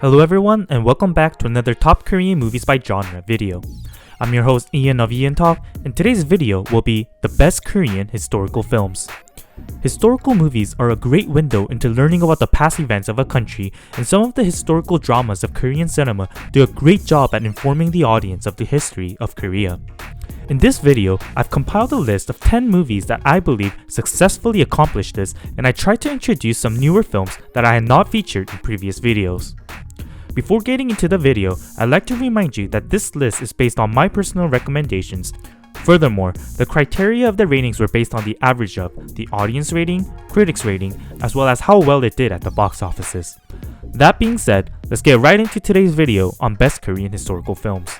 Hello everyone, and welcome back to another Top Korean Movies by Genre video. I'm your host Ian of EonTalk, and today's video will be the best Korean historical films. Historical movies are a great window into learning about the past events of a country, and some of the historical dramas of Korean cinema do a great job at informing the audience of the history of Korea. In this video, I've compiled a list of 10 movies that I believe successfully accomplished this, and I tried to introduce some newer films that I had not featured in previous videos. Before getting into the video, I'd like to remind you that this list is based on my personal recommendations. Furthermore, the criteria of the ratings were based on the average of the audience rating, critics rating, as well as how well it did at the box offices. That being said, let's get right into today's video on best Korean historical films.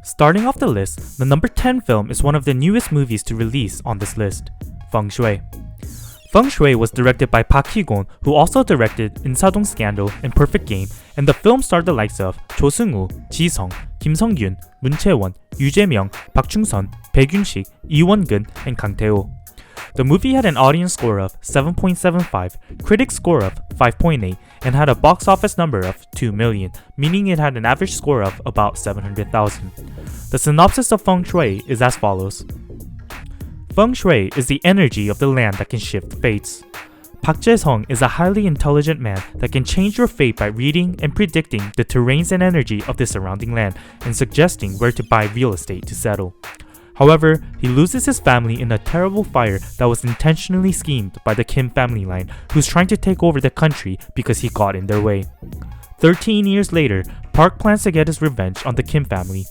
Starting off the list, the number 10 film is one of the newest movies to release on this list, Fung Shui. Fung Shui was directed by Park Hee-gon, who also directed Insadong Scandal and Perfect Game, and the film starred the likes of Cho Seung-woo, Ji Sung, Kim Sung-gyun, Moon Chae-won, Yoo Jae-myung, Park Chung-sun, Bae Gyun-sik, Lee Won-gun, and Kang Tae-ho. The movie had an audience score of 7.75, critics score of 5.8, and had a box office number of 2 million, meaning it had an average score of about 700,000. The synopsis of Fung Shui is as follows. Feng Shui is the energy of the land that can shift fates. Park Jae-sung is a highly intelligent man that can change your fate by reading and predicting the terrains and energy of the surrounding land and suggesting where to buy real estate to settle. However, he loses his family in a terrible fire that was intentionally schemed by the Kim family line, who's trying to take over the country because he got in their way. 13 years later, Park plans to get his revenge on the Kim family.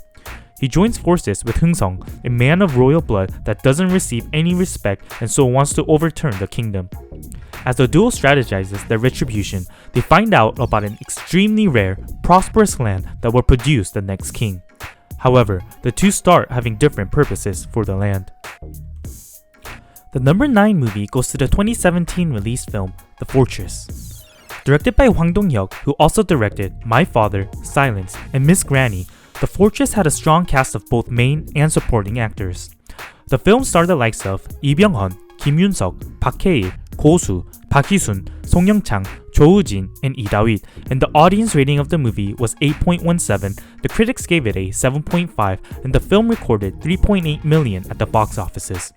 He joins forces with Heung-sung, a man of royal blood that doesn't receive any respect and so wants to overturn the kingdom. As the duo strategizes their retribution, they find out about an extremely rare, prosperous land that will produce the next king. However, the two start having different purposes for the land. The number 9 movie goes to the 2017 released film, The Fortress. Directed by Hwang Dong-hyuk, who also directed My Father, Silence, and Miss Granny, The Fortress had a strong cast of both main and supporting actors. The film starred the likes of Lee Byung-hun, Kim Yoon-suk, Park Hae-il, Go Soo, Park Hee-sun, Song Young-chang, Cho Woo-jin, and Lee Da-wit, and the audience rating of the movie was 8.17, the critics gave it a 7.5, and the film recorded 3.8 million at the box offices.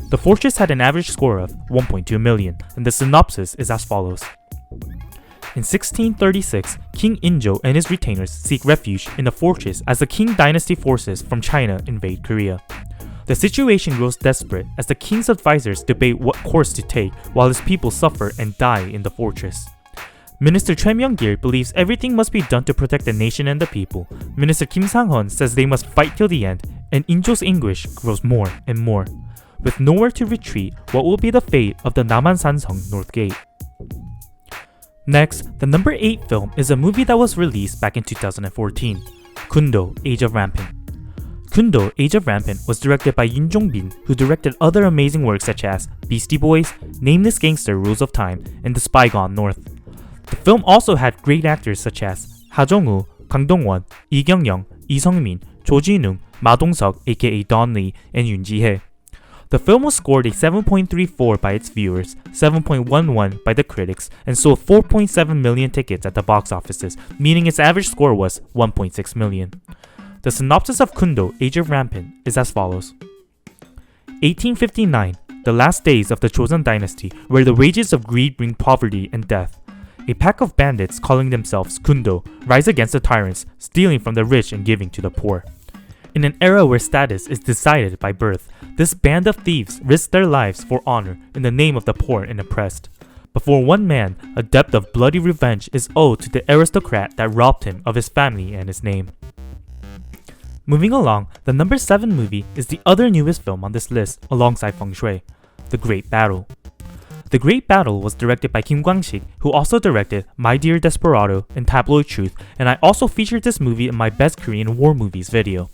The Fortress had an average score of 1.2 million, and the synopsis is as follows. In 1636, King Injo and his retainers seek refuge in a fortress as the Qing dynasty forces from China invade Korea. The situation grows desperate as the king's advisors debate what course to take while his people suffer and die in the fortress. Minister Choi Myung-gil believes everything must be done to protect the nation and the people. Minister Kim Sang-hun says they must fight till the end, and Injo's anguish grows more and more. With nowhere to retreat, what will be the fate of the Naman Sansong North Gate? Next, the number 8 film is a movie that was released back in 2014, Kundo, Age of Rampant. Kundo, Age of Rampant was directed by Yoon Jong-bin, who directed other amazing works such as Beastie Boys, Nameless Gangster Rules of Time, and The Spy Gone North. The film also had great actors such as Ha Jong-woo, Kang Dong-won, Lee Kyung-young, Lee Sung-min, Cho Ji-nung, Ma Dong-seok aka Don Lee, and Yoon Ji-hae. The film was scored a 7.34 by its viewers, 7.11 by the critics, and sold 4.7 million tickets at the box offices, meaning its average score was 1.6 million. The synopsis of Kundo, Age of Rampant, is as follows. 1859, the last days of the Joseon dynasty, where the wages of greed bring poverty and death. A pack of bandits calling themselves Kundo rise against the tyrants, stealing from the rich and giving to the poor. In an era where status is decided by birth, this band of thieves risk their lives for honor in the name of the poor and oppressed. Before one man, a debt of bloody revenge is owed to the aristocrat that robbed him of his family and his name. Moving along, the number 7 movie is the other newest film on this list alongside Feng Shui, The Great Battle. The Great Battle was directed by Kim Kwang-sik, who also directed My Dear Desperado and Tabloid Truth, and I also featured this movie in my Best Korean War Movies video.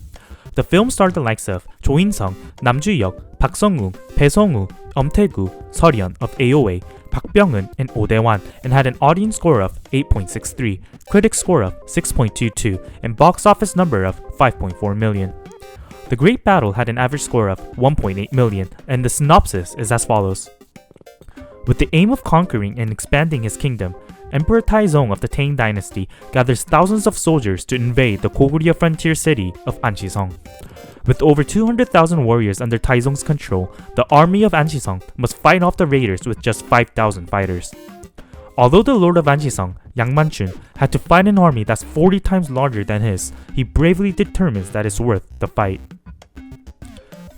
The film starred the likes of Cho In-sung, Nam Ju-hyuk, Park Sung-woo, Bae Sung-woo, Tae-gu, Seol-yeon of AOA, Park Byung-eun, and Oh Dae-wan, and had an audience score of 8.63, critics score of 6.22, and box office number of 5.4 million. The Great Battle had an average score of 1.8 million, and the synopsis is as follows. With the aim of conquering and expanding his kingdom, Emperor Taizong of the Tang Dynasty gathers thousands of soldiers to invade the Goguryeo frontier city of Anchisong. With over 200,000 warriors under Taizong's control, the army of Anchisong must fight off the raiders with just 5,000 fighters. Although the lord of Anchisong, Yang Manchun, had to fight an army that's 40 times larger than his, he bravely determines that it's worth the fight.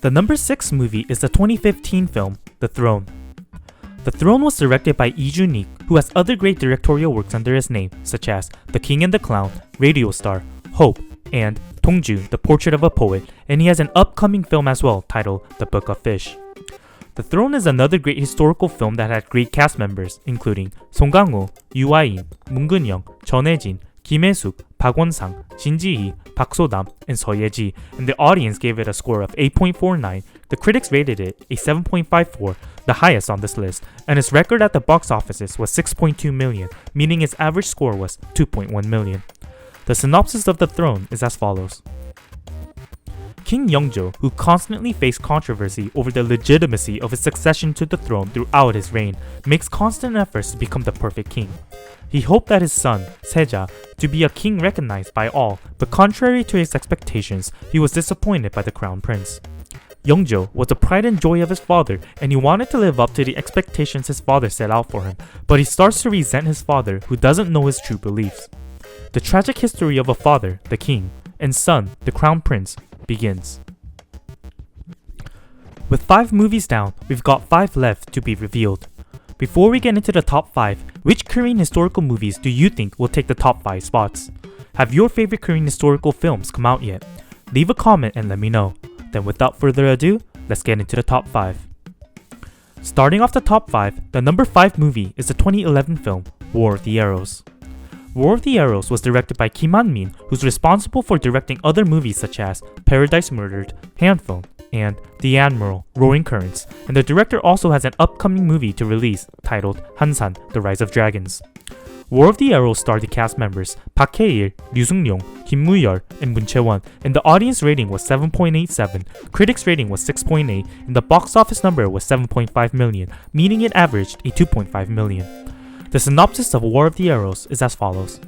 The number 6 movie is the 2015 film, The Throne. The Throne was directed by Lee Jun-ik, who has other great directorial works under his name, such as The King and the Clown, Radio Star, Hope, and Dongjun, The Portrait of a Poet, and he has an upcoming film as well titled The Book of Fish. The Throne is another great historical film that had great cast members, including Song Kang-ho, Yoo Ah-in, Moon Geun-young, Chun Hae-jin, Kim Hae-suk, Park Won-sang, Shin Ji-hee, Park So-dam, and Seo Ye-ji, and the audience gave it a score of 8.49, the critics rated it a 7.54, the highest on this list, and its record at the box offices was 6.2 million, meaning its average score was 2.1 million. The synopsis of The Throne is as follows. King Yeongjo, who constantly faced controversy over the legitimacy of his succession to the throne throughout his reign, makes constant efforts to become the perfect king. He hoped that his son, Seja, to be a king recognized by all, but contrary to his expectations, he was disappointed by the crown prince. Yeongjo was the pride and joy of his father, and he wanted to live up to the expectations his father set out for him, but he starts to resent his father, who doesn't know his true beliefs. The tragic history of a father, the king, and son, the crown prince, begins. With 5 movies down, we've got 5 left to be revealed. Before we get into the top 5, which Korean historical movies do you think will take the top 5 spots? Have your favorite Korean historical films come out yet? Leave a comment and let me know. Then without further ado, let's get into the top 5. Starting off the top 5, the number 5 movie is the 2011 film War of the Arrows. War of the Arrows was directed by Kim Han-min, who's responsible for directing other movies such as Paradise Murdered, Handphone, and The Admiral, Roaring Currents, and the director also has an upcoming movie to release titled Hansan, The Rise of Dragons. War of the Arrows starred the cast members Park Hae-il, Ryu Sung-ryong, Kim Moo-yeol, and Moon Chae-won, and the audience rating was 7.87, critics rating was 6.8, and the box office number was 7.5 million, meaning it averaged a 2.5 million. The synopsis of War of the Arrows is as follows.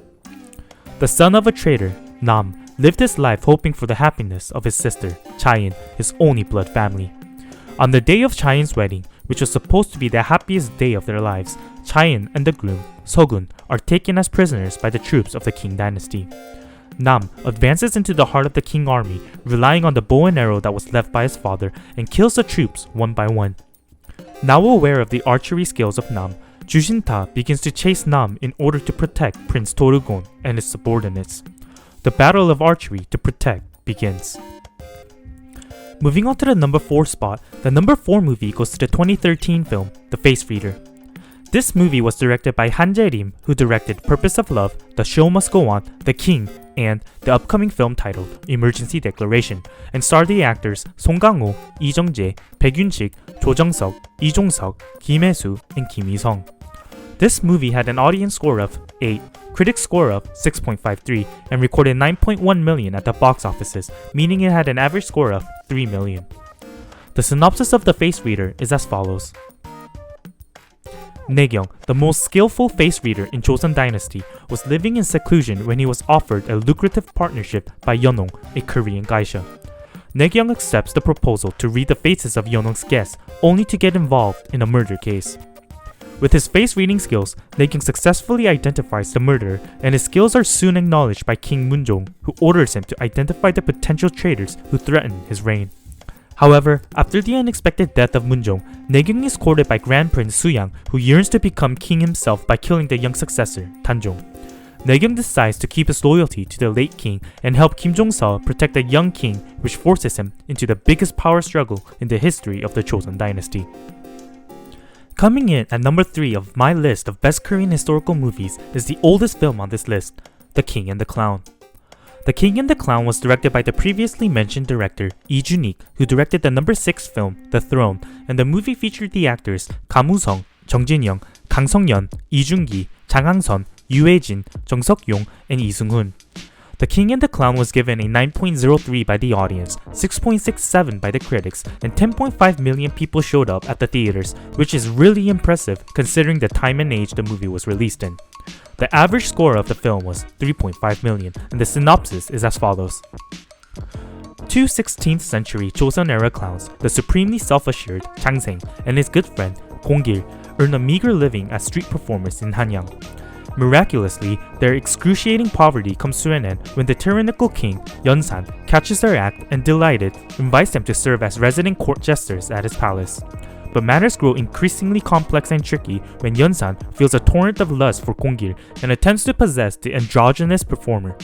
The son of a trader, Nam, lived his life hoping for the happiness of his sister, Chaein, his only blood family. On the day of Chaein's wedding, which was supposed to be the happiest day of their lives, Chaein and the groom, Sogun, are taken as prisoners by the troops of the King dynasty. Nam advances into the heart of the King army, relying on the bow and arrow that was left by his father, and kills the troops one by one. Now aware of the archery skills of Nam, Jushinta begins to chase Nam in order to protect Prince Torugon and his subordinates. The battle of archery to protect begins. Moving on to the number 4 spot, the number 4 movie goes to the 2013 film, The Face Reader. This movie was directed by Han Jae-rim, who directed Purpose of Love, The Show Must Go On, The King, and the upcoming film titled Emergency Declaration, and starred the actors Song Kang-ho, Lee Jung-jae, Baek Yun-sik, Cho Jung-seok, Lee Jong-seok, Kim Hae-soo, and Kim Hee-sung. This movie had an audience score of 8, critics score of 6.53, and recorded 9.1 million at the box offices, meaning it had an average score of 3 million. The synopsis of The Face Reader is as follows. Naegyong, the most skillful face reader in Joseon Dynasty, was living in seclusion when he was offered a lucrative partnership by Yeonong, a Korean geisha. Naegyong accepts the proposal to read the faces of Yeonong's guests, only to get involved in a murder case. With his face reading skills, Naegyong successfully identifies the murderer, and his skills are soon acknowledged by King Moonjong, who orders him to identify the potential traitors who threaten his reign. However, after the unexpected death of Moonjong, Naegyong is courted by Grand Prince Suyang, who yearns to become king himself by killing the young successor, Tanjong. Naegyong decides to keep his loyalty to the late king and help Kim Jong-seol protect the young king, which forces him into the biggest power struggle in the history of the Joseon Dynasty. Coming in at number 3 of my list of best Korean historical movies is the oldest film on this list, The King and the Clown. The King and the Clown was directed by the previously mentioned director Lee Jun-ik, who directed the number 6 film, The Throne, and the movie featured the actors Kam Woo-sung, Jung Jin-young, Kang Sung-yeon, Lee Jung-gi, Jang Hang-seon, Yoo Hae-jin, Jung Seok-yong, and Lee Sung-hoon. The King and the Clown was given a 9.03 by the audience, 6.67 by the critics, and 10.5 million people showed up at the theaters, which is really impressive considering the time and age the movie was released in. The average score of the film was 3.5 million, and the synopsis is as follows. Two 16th century Joseon-era clowns, the supremely self-assured Changseng and his good friend Gong-gil, earn a meager living as street performers in Hanyang. Miraculously, their excruciating poverty comes to an end when the tyrannical king, Yeonsan, catches their act and, delighted, invites them to serve as resident court jesters at his palace. But matters grow increasingly complex and tricky when Yeonsan feels a torrent of lust for Gong-gil and attempts to possess the androgynous performer.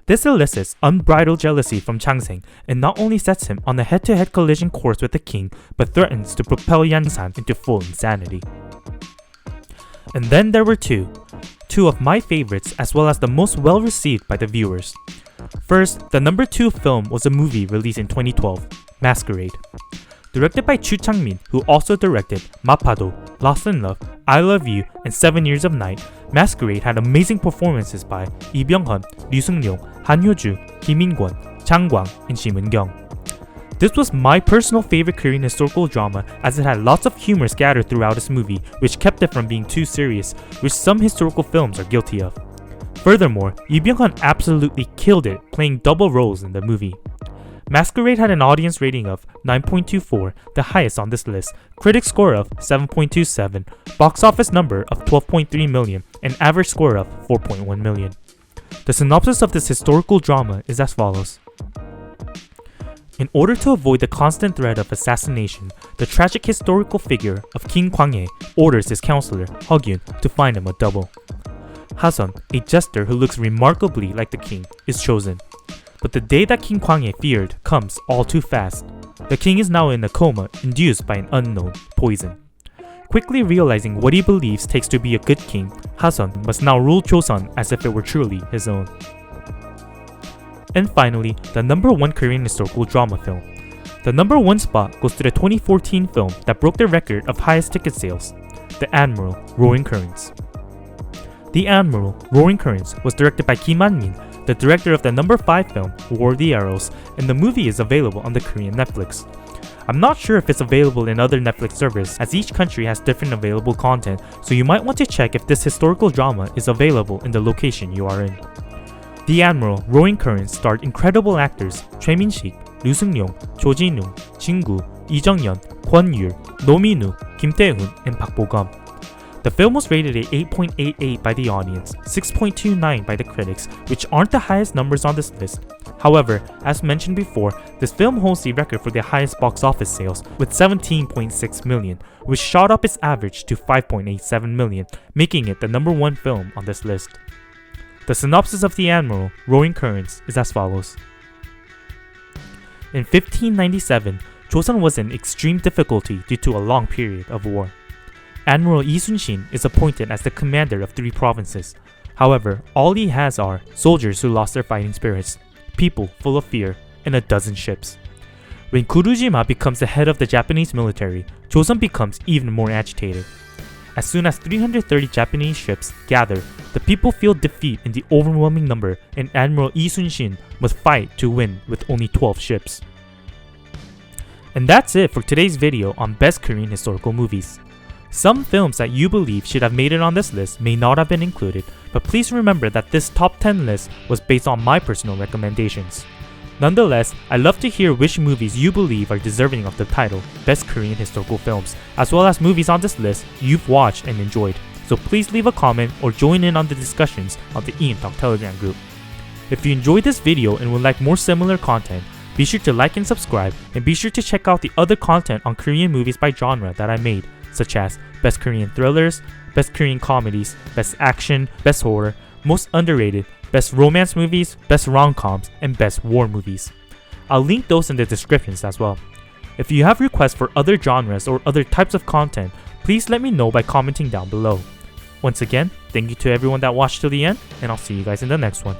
This elicits unbridled jealousy from Changseng and not only sets him on a head-to-head collision course with the king, but threatens to propel Yeonsan into full insanity. And then there were two of my favorites as well as the most well received by the viewers. First, the number 2 film was a movie released in 2012, Masquerade. Directed by Chu Chang-min, who also directed Mapado, Lost in Love, I Love You, and 7 Years of Night, Masquerade had amazing performances by Lee Byung-hun, Lee Sung-ryong, Han Hyo-ju, Kim In-kwon, Chang Gwang, and Shi Mun-kyung. This was my personal favorite Korean historical drama as it had lots of humor scattered throughout its movie, which kept it from being too serious, which some historical films are guilty of. Furthermore, Lee Byung-hun absolutely killed it playing double roles in the movie. Masquerade had an audience rating of 9.24, the highest on this list, critic score of 7.27, box office number of 12.3 million, and average score of 4.1 million. The synopsis of this historical drama is as follows. In order to avoid the constant threat of assassination, the tragic historical figure of King Kwanghae orders his counselor, Hyeon, to find him a double. Hasun, a jester who looks remarkably like the king, is chosen. But the day that King Kwanghae feared comes all too fast. The king is now in a coma induced by an unknown poison. Quickly realizing what he believes takes to be a good king, Hasun must now rule Joseon as if it were truly his own. And finally, the number 1 Korean historical drama film. The number 1 spot goes to the 2014 film that broke the record of highest ticket sales, The Admiral, Roaring Currents. The Admiral, Roaring Currents was directed by Kim Han-min, the director of the number 5 film, War of the Arrows, and the movie is available on the Korean Netflix. I'm not sure if it's available in other Netflix servers as each country has different available content, so you might want to check if this historical drama is available in the location you are in. The Admiral, Roaring Currents starred incredible actors Choi Min-sik, Ryu Seung-ryong, Cho Jin-woo, Jin-gu, Lee Jung-yeon, Kwon Yul, Ro Min-woo, Kim Tae-hoon, and Park Bo-gum. The film was rated a 8.88 by the audience, 6.29 by the critics, which aren't the highest numbers on this list. However, as mentioned before, this film holds the record for the highest box office sales with 17.6 million, which shot up its average to 5.87 million, making it the number 1 film on this list. The synopsis of The Admiral, Roaring Currents is as follows. In 1597, Joseon was in extreme difficulty due to a long period of war. Admiral Lee Sun-shin is appointed as the commander of 3 provinces. However, all he has are soldiers who lost their fighting spirits, people full of fear, and a dozen ships. When Kurujima becomes the head of the Japanese military, Joseon becomes even more agitated. As soon as 330 Japanese ships gather, the people feel defeat in the overwhelming number and Admiral Lee Sun-shin must fight to win with only 12 ships. And that's it for today's video on Best Korean Historical Movies. Some films that you believe should have made it on this list may not have been included, but please remember that this top 10 list was based on my personal recommendations. Nonetheless, I'd love to hear which movies you believe are deserving of the title Best Korean Historical Films, as well as movies on this list you've watched and enjoyed, so please leave a comment or join in on the discussions on the EonTalk Telegram group. If you enjoyed this video and would like more similar content, be sure to like and subscribe, and be sure to check out the other content on Korean movies by genre that I made, such as Best Korean Thrillers, Best Korean Comedies, Best Action, Best Horror, Most Underrated, Best Romance Movies, Best ROMCOMS, and Best War Movies. I'll link those in the descriptions as well. If you have requests for other genres or other types of content, please let me know by commenting down below. Once again, thank you to everyone that watched till the end, and I'll see you guys in the next one.